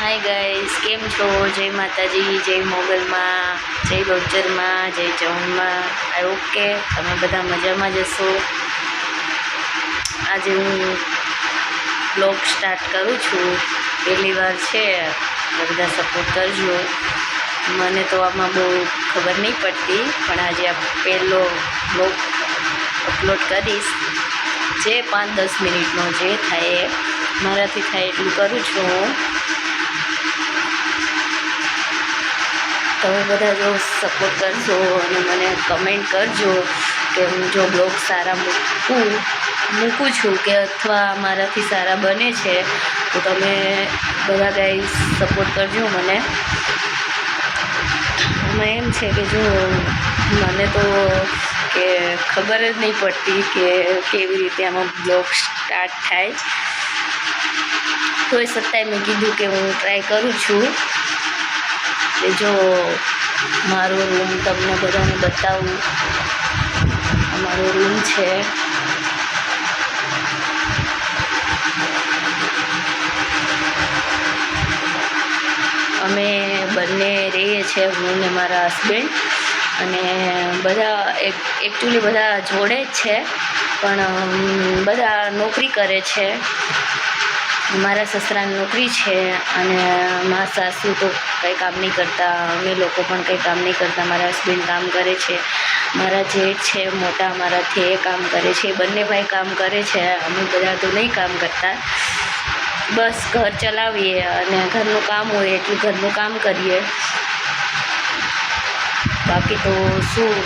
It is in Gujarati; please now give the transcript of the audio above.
हाय गाइस, केम छो? जय माताजी, जय मोगलમાં, જય બહુચરમાં, જય ચૌણમાં। આઈ ઓકે, તમે બધા મજામાં જ હશો। આજે હું બ્લોગ સ્ટાર્ટ કરું છું, પહેલી વાર છે તો બધા સપોર્ટ કરજો। મને તો આમાં બહુ ખબર નહીં પડતી, પણ આજે આ પહેલો બ્લોગ અપલોડ કરીશ। જે 5-10 મિનિટનો જે થાય મારાથી થાય એટલું કરું છું હું। તમે બધા જો સપોર્ટ કરશો અને મને કમેન્ટ કરજો કે હું જો બ્લોગ સારા મૂકું છું કે અથવા મારાથી સારા બને છે, તો તમે બધા ગાઈસ સપોર્ટ કરજો મને। એમાં એમ છે કે જો મને તો કે ખબર જ નહીં પડતી કે કેવી રીતે આમાં બ્લોગ સ્ટાર્ટ થાય, તોય છતાંય મેં કીધું કે હું ટ્રાય કરું છું કે જો મારો રૂમ તમને બધાને બતાવું। અમારો રૂમ છે, અમે બંને રહીએ છીએ, હું ને મારા હસબન્ડ। અને બધા એકચ્યુઅલી બધા જોડે જ છે, પણ બધા નોકરી કરે છે। મારા સસરાની નોકરી છે અને મારા સાસુ તો કંઈ કામ નહીં કરતા, અમે લોકો પણ કંઈ કામ નહીં કરતા। મારા હસબન્ડ કામ કરે છે, મારા જેઠ છે મોટા મારાથી એ કામ કરે છે, બંને ભાઈ કામ કરે છે। અમે બધા તો નહીં કામ કરતા, બસ ઘર ચલાવીએ અને ઘરનું કામ હોય એટલું ઘરનું કામ કરીએ, બાકી તો શું।